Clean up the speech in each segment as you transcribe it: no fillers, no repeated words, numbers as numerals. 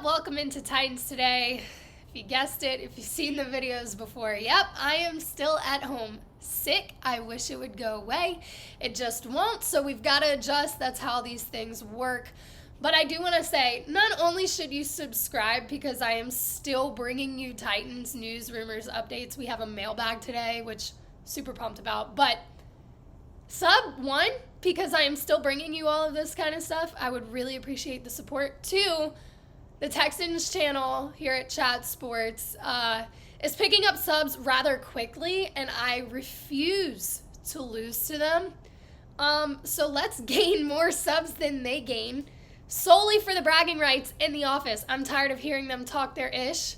up? Welcome into Titans today. If you guessed it, if you've seen the videos before, yep, I am still at home sick. I wish it would go away. It just won't, so we've got to adjust. That's how these things work. But I do want to say, not only should you subscribe because I am still bringing you Titans news, rumors, updates. We have a mailbag today, which super pumped about, but sub, one, because I am still bringing you all of this kind of stuff. I would really appreciate the support. Two, the Texans channel here at Chat Sports is picking up subs rather quickly, and I refuse to lose to them. So let's gain more subs than they gain, solely for the bragging rights in the office. I'm tired of hearing them talk their ish.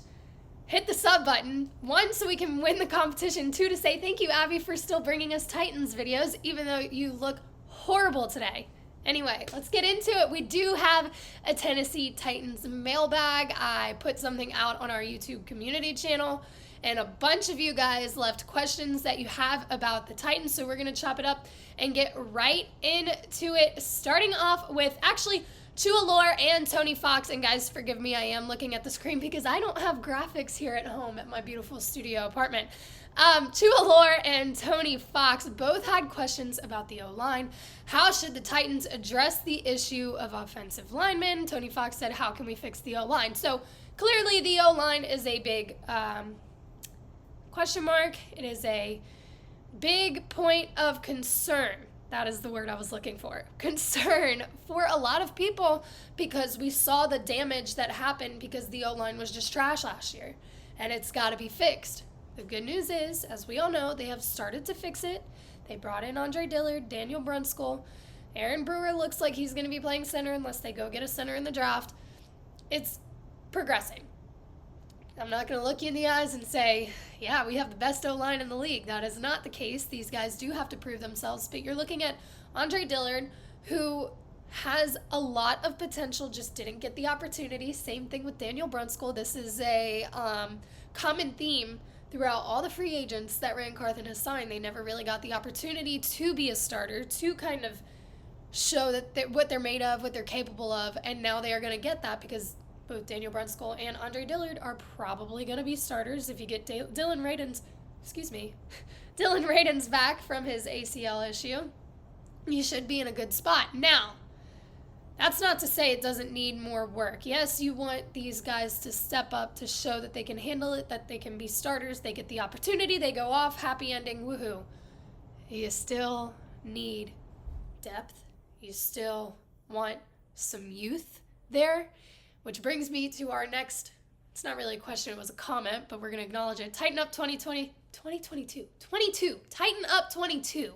Hit the sub button. One, so we can win the competition. Two, to say thank you, Abby, for still bringing us Titans videos, even though you look horrible today. Anyway, let's get into it. We do have a Tennessee Titans mailbag. I put something out on our YouTube community channel, and a bunch of you guys left questions that you have about the Titans, so we're going to chop it up and get right into it, starting off with, actually, Chualor and Tony Fox. And guys, forgive me, I am looking at the screen because I don't have graphics here at home at my beautiful studio apartment. Chualor and Tony Fox both had questions about the O-line. How should the Titans address the issue of offensive linemen? Tony Fox said, how can we fix the O-line? So clearly the O-line is a big question mark. It is a big point of concern. That is the word I was looking for. Concern for a lot of people, because we saw the damage that happened because the O-line was just trash last year, and it's got to be fixed. The good news is, as we all know, they have started to fix it. They brought in Andre Dillard, Daniel Brunskill. Aaron Brewer looks like he's going to be playing center unless they go get a center in the draft. It's progressing. I'm not going to look you in the eyes and say, yeah, we have the best O-line in the league. That is not the case. These guys do have to prove themselves. But you're looking at Andre Dillard, who has a lot of potential, just didn't get the opportunity. Same thing with Daniel Brunskill. This is a common theme throughout all the free agents that Ryan Carthen has signed. They never really got the opportunity to be a starter, to kind of show that what they're made of, what they're capable of. And now they are going to get that because both Daniel Brunskill and Andre Dillard are probably going to be starters if you get Dylan Radunz back from his ACL issue. You should be in a good spot. Now, that's not to say it doesn't need more work. Yes, you want these guys to step up to show that they can handle it, that they can be starters. They get the opportunity. They go off. Happy ending. Woohoo. You still need depth. You still want some youth there. Which brings me to our next, it's not really a question, it was a comment, but we're going to acknowledge it. Tighten Up 22 Tighten Up 22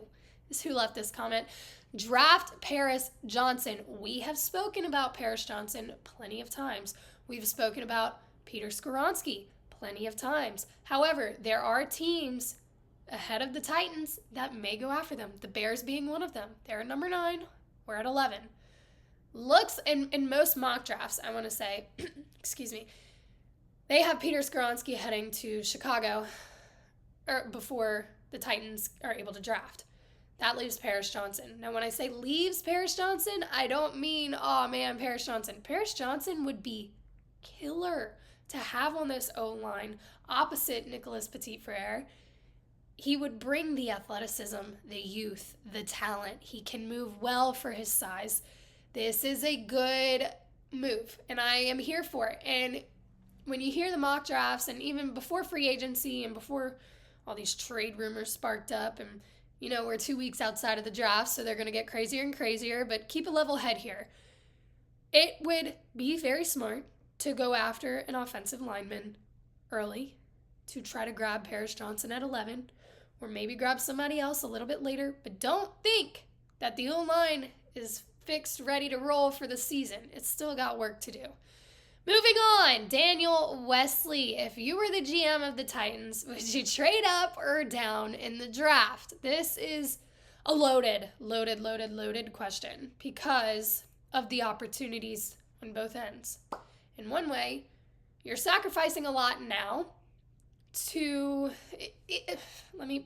is who left this comment. Draft Paris Johnson. We have spoken about Paris Johnson plenty of times. We've spoken about Peter Skoronski plenty of times. However, there are teams ahead of the Titans that may go after them. The Bears being one of them. They're at number 9. We're at 11. Looks in most mock drafts, I want to say, excuse me, they have Peter Skoronski heading to Chicago before the Titans are able to draft. That leaves Paris Johnson. Now, when I say leaves Paris Johnson, I don't mean, oh man, Paris Johnson. Paris Johnson would be killer to have on this O-line opposite Nicolas Petit-Frere. He would bring the athleticism, the youth, the talent. He can move well for his size. This is a good move, and I am here for it. And when you hear the mock drafts, and even before free agency and before all these trade rumors sparked up, and, you know, we're 2 weeks outside of the draft, so they're going to get crazier and crazier, but keep a level head here. It would be very smart to go after an offensive lineman early, to try to grab Paris Johnson at 11, or maybe grab somebody else a little bit later, but don't think that the O-line is fixed, ready to roll for the season. It's still got work to do. Moving on, Daniel Wesley. If you were the GM of the Titans, would you trade up or down in the draft? This is a loaded question because of the opportunities on both ends. In one way, you're sacrificing a lot now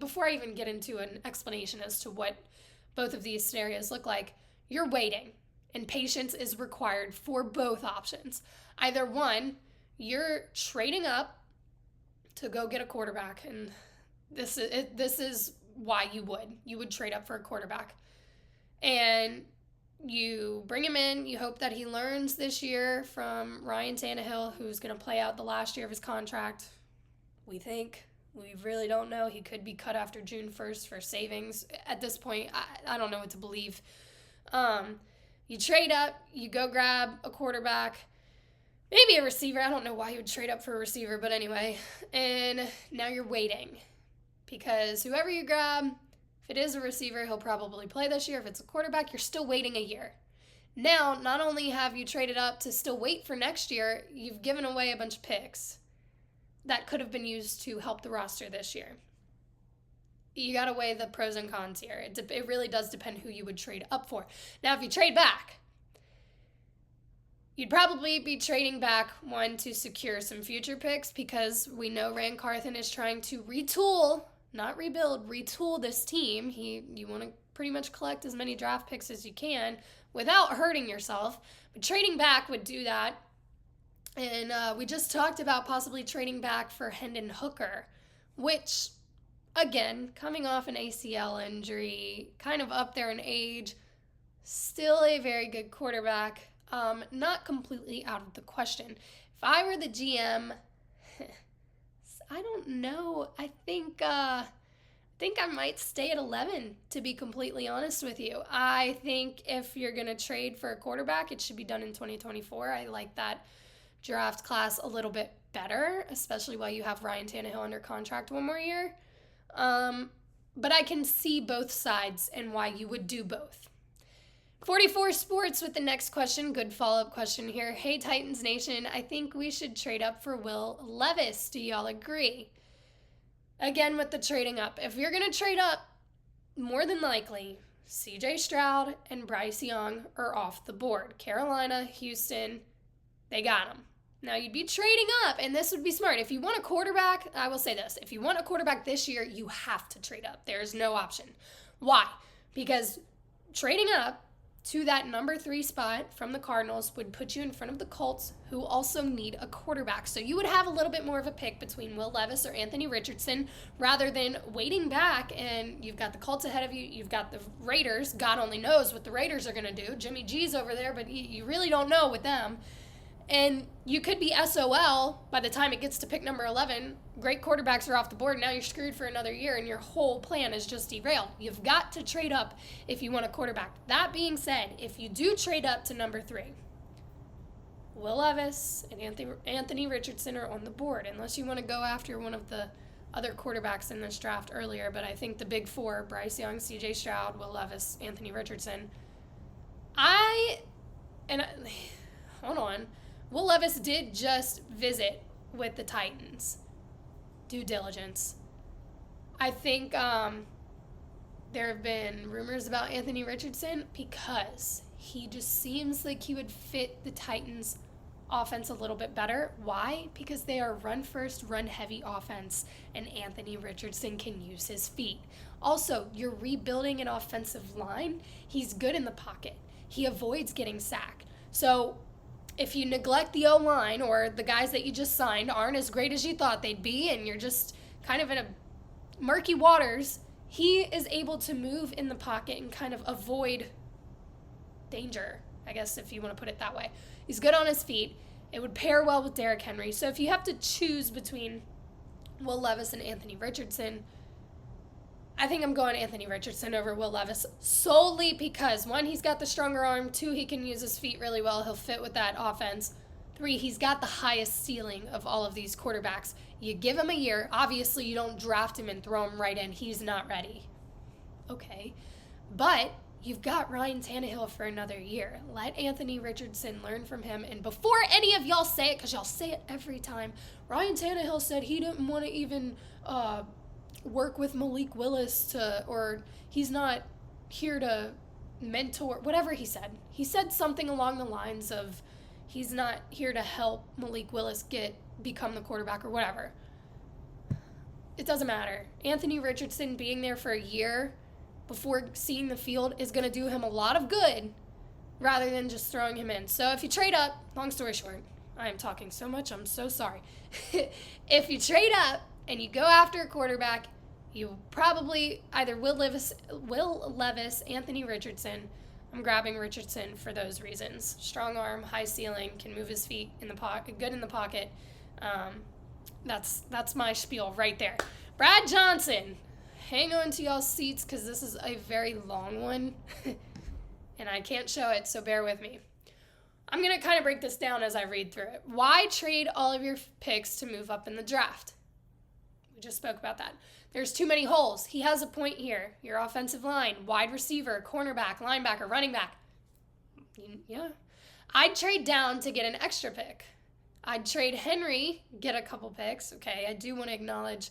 before I even get into an explanation as to what both of these scenarios look like, you're waiting. And patience is required for both options. Either one, you're trading up to go get a quarterback, and this is why you would trade up for a quarterback, and you bring him in. You hope that he learns this year from Ryan Tannehill, who's going to play out the last year of his contract. We really don't know. He could be cut after June 1st for savings. At this point, I don't know what to believe. You trade up, you go grab a quarterback, maybe a receiver. I don't know why you would trade up for a receiver, but anyway. And now you're waiting, because whoever you grab, if it is a receiver, he'll probably play this year. If it's a quarterback, you're still waiting a year. Now, not only have you traded up to still wait for next year, you've given away a bunch of picks that could have been used to help the roster this year. You got to weigh the pros and cons here. It really does depend who you would trade up for. Now, if you trade back, you'd probably be trading back, one, to secure some future picks, because we know Rand Carthen is trying to retool, not rebuild, retool this team. You want to pretty much collect as many draft picks as you can without hurting yourself. But trading back would do that. And we just talked about possibly trading back for Hendon Hooker, which, again, coming off an ACL injury, kind of up there in age, still a very good quarterback, not completely out of the question. If I were the GM, I don't know. I think I might stay at 11, to be completely honest with you. I think if you're going to trade for a quarterback, it should be done in 2024. I like that draft class a little bit better, especially while you have Ryan Tannehill under contract one more year. But I can see both sides and why you would do both. 44 Sports with the next question. Good follow-up question here. Hey, Titans Nation, I think we should trade up for Will Levis. Do y'all agree? Again, with the trading up. If you're going to trade up, more than likely, CJ Stroud and Bryce Young are off the board. Carolina, Houston, they got them. Now, you'd be trading up, and this would be smart. If you want a quarterback, I will say this. If you want a quarterback this year, you have to trade up. There's no option. Why? Because trading up to that number 3 spot from the Cardinals would put you in front of the Colts, who also need a quarterback. So you would have a little bit more of a pick between Will Levis or Anthony Richardson, rather than waiting back, and you've got the Colts ahead of you. You've got the Raiders. God only knows what the Raiders are going to do. Jimmy G's over there, but you really don't know with them. And you could be SOL by the time it gets to pick number 11. Great quarterbacks are off the board. Now you're screwed for another year, and your whole plan is just derailed. You've got to trade up if you want a quarterback. That being said, if you do trade up to number 3, Will Levis and Anthony Richardson are on the board, unless you want to go after one of the other quarterbacks in this draft earlier. But I think the big 4, Bryce Young, CJ Stroud, Will Levis, Anthony Richardson. Hold on. Will Levis did just visit with the Titans. Due diligence. I think there have been rumors about Anthony Richardson because he just seems like he would fit the Titans' offense a little bit better. Why? Because they are run-first, run-heavy offense, and Anthony Richardson can use his feet. Also, you're rebuilding an offensive line. He's good in the pocket. He avoids getting sacked. So if you neglect the O-line, or the guys that you just signed aren't as great as you thought they'd be, and you're just kind of in a murky waters, he is able to move in the pocket and kind of avoid danger, I guess, if you want to put it that way. He's good on his feet. It would pair well with Derrick Henry. So if you have to choose between Will Levis and Anthony Richardson, I think I'm going Anthony Richardson over Will Levis, solely because, 1, he's got the stronger arm, 2, he can use his feet really well, he'll fit with that offense, 3, he's got the highest ceiling of all of these quarterbacks. You give him a year, obviously you don't draft him and throw him right in, he's not ready. Okay, but you've got Ryan Tannehill for another year. Let Anthony Richardson learn from him, and before any of y'all say it, because y'all say it every time, Ryan Tannehill said he didn't want to even work with Malik Willis or he's not here to mentor, whatever he said. He said something along the lines of he's not here to help Malik Willis become the quarterback or whatever. It doesn't matter. Anthony Richardson being there for a year before seeing the field is going to do him a lot of good rather than just throwing him in. So if you trade up, long story short, I am talking so much, I'm so sorry. If you trade up and you go after a quarterback, you probably either Will Levis, Anthony Richardson. I'm grabbing Richardson for those reasons. Strong arm, high ceiling, can move his feet in the pocket, good in the pocket. That's my spiel right there. Brad Johnson, hang on to y'all's seats because this is a very long one, and I can't show it, so bear with me. I'm going to kind of break this down as I read through it. Why trade all of your picks to move up in the draft? We just spoke about that. There's too many holes. He has a point here. Your offensive line, wide receiver, cornerback, linebacker, running back. Yeah. I'd trade down to get an extra pick. I'd trade Henry, get a couple picks. Okay, I do want to acknowledge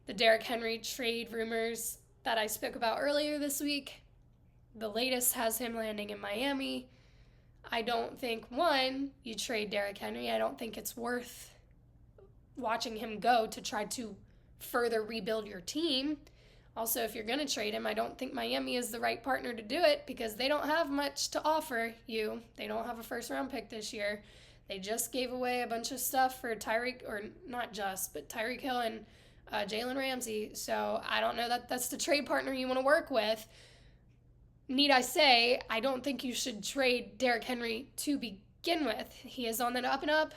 the Derrick Henry trade rumors that I spoke about earlier this week. The latest has him landing in Miami. I don't think, one, you trade Derrick Henry. I don't think it's worth watching him go to try to further rebuild your team. Also, if you're going to trade him, I don't think Miami is the right partner to do it because they don't have much to offer you. They don't have a first-round pick this year. They just gave away a bunch of stuff for Tyreek Hill and Jalen Ramsey. So I don't know that that's the trade partner you want to work with. Need I say, I don't think you should trade Derrick Henry to begin with. He is on the up and up.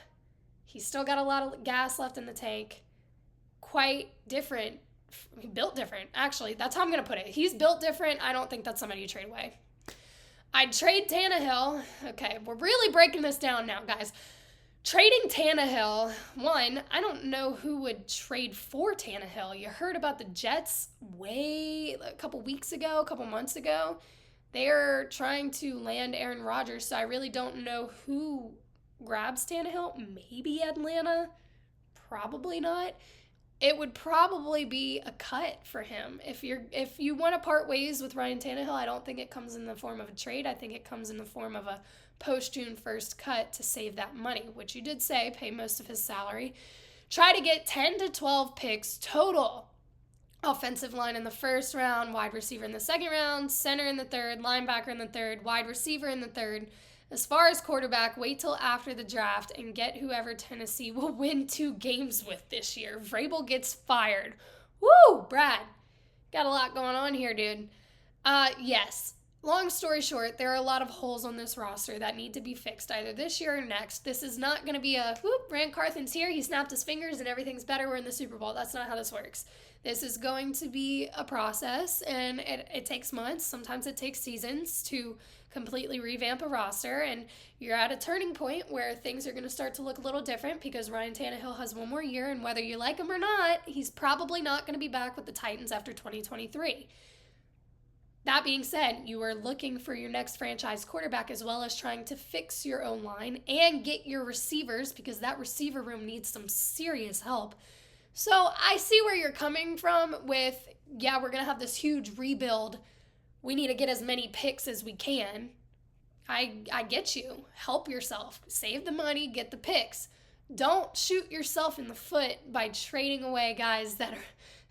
He's still got a lot of gas left in the tank. Quite different. Built different, actually. That's how I'm going to put it. He's built different. I don't think that's somebody you trade away. I'd trade Tannehill. Okay, we're really breaking this down now, guys. Trading Tannehill, one, I don't know who would trade for Tannehill. You heard about the Jets a couple months ago. They're trying to land Aaron Rodgers, so I really don't know who grabs Tannehill. Maybe Atlanta. Probably not. It would probably be a cut for him. If you want to part ways with Ryan Tannehill, I don't think it comes in the form of a trade. I think it comes in the form of a post-June 1st cut to save that money, which you did say, pay most of his salary. Try to get 10 to 12 picks total. Offensive line in the first round, wide receiver in the second round, center in the third, linebacker in the third, wide receiver in the third. As far as quarterback, wait till after the draft and get whoever Tennessee will win 2 games with this year. Vrabel gets fired. Woo, Brad. Got a lot going on here, dude. Yes. Long story short, there are a lot of holes on this roster that need to be fixed either this year or next. This is not going to be a, Rand Carthen's here, he snapped his fingers and everything's better, we're in the Super Bowl. That's not how this works. This is going to be a process, and it takes months. Sometimes it takes seasons to completely revamp a roster, and you're at a turning point where things are going to start to look a little different because Ryan Tannehill has one more year, and whether you like him or not, he's probably not going to be back with the Titans after 2023. That being said, you are looking for your next franchise quarterback as well as trying to fix your own line and get your receivers because that receiver room needs some serious help. So I see where you're coming from with, yeah, we're going to have this huge rebuild. We need to get as many picks as we can. I get you. Help yourself. Save the money, get the picks. Don't shoot yourself in the foot by trading away guys that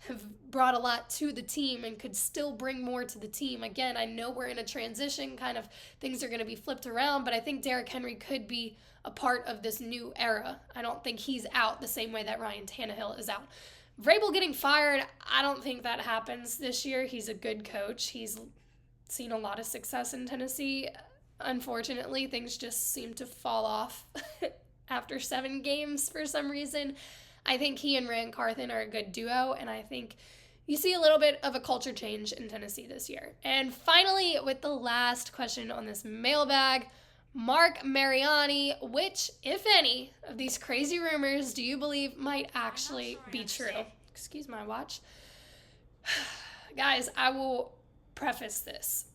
have brought a lot to the team and could still bring more to the team. Again, I know we're in a transition, kind of things are going to be flipped around, but I think Derrick Henry could be a part of this new era. I don't think he's out the same way that Ryan Tannehill is out. Vrabel getting fired, I don't think that happens this year. He's a good coach. He's seen a lot of success in Tennessee. Unfortunately, things just seem to fall off after 7 games for some reason. I think he and Rand Carthen are a good duo, and I think you see a little bit of a culture change in Tennessee this year. And finally, with the last question on this mailbag, Mark Mariani, which, if any, of these crazy rumors do you believe might actually be true? Excuse my watch. Guys, I will preface this.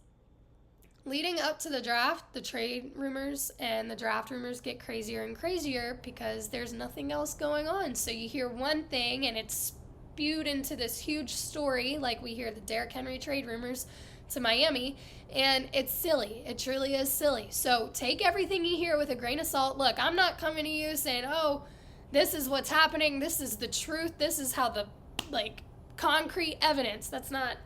Leading up to the draft, the trade rumors and the draft rumors get crazier and crazier because there's nothing else going on. So you hear one thing and it's spewed into this huge story, like we hear the Derrick Henry trade rumors to Miami, and it's silly. It truly is silly. So take everything you hear with a grain of salt. Look, I'm not coming to you saying, oh, this is what's happening, this is the truth, this is how the, concrete evidence. That's not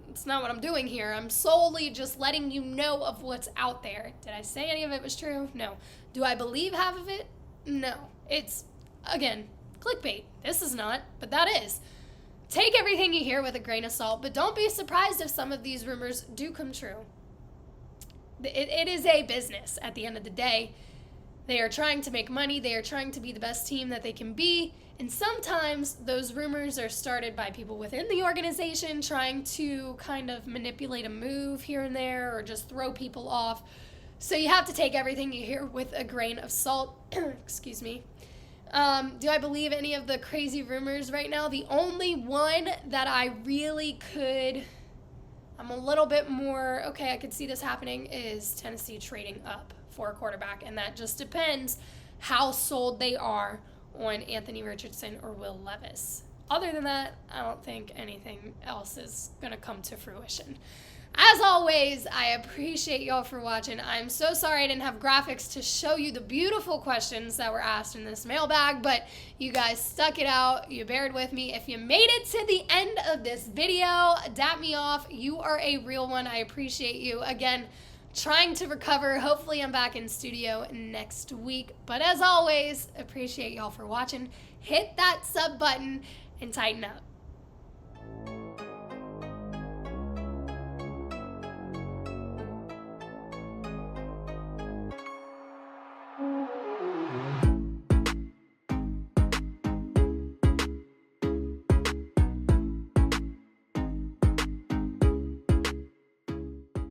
It's not what I'm doing here. I'm solely just letting you know of what's out there. Did I say any of it was true? No. Do I believe half of it? No. It's, again, clickbait. This is not, but that is. Take everything you hear with a grain of salt, but don't be surprised if some of these rumors do come true. It is a business at the end of the day. They are trying to make money. They are trying to be the best team that they can be. And sometimes those rumors are started by people within the organization trying to kind of manipulate a move here and there or just throw people off. So you have to take everything you hear with a grain of salt. Excuse me. Do I believe any of the crazy rumors right now? The only one that I really I'm a little bit more, okay, I could see this happening, is Tennessee trading up for a quarterback. And that just depends how sold they are on Anthony Richardson or Will Levis. Other than that, I don't think anything else is going to come to fruition. As always, I appreciate y'all for watching. I'm so sorry I didn't have graphics to show you the beautiful questions that were asked in this mailbag, but you guys stuck it out. You bared with me. If you made it to the end of this video, dap me off. You are a real one. I appreciate you. Again, trying to recover. Hopefully I'm back in studio next week. But as always, appreciate y'all for watching. Hit that sub button and tighten up.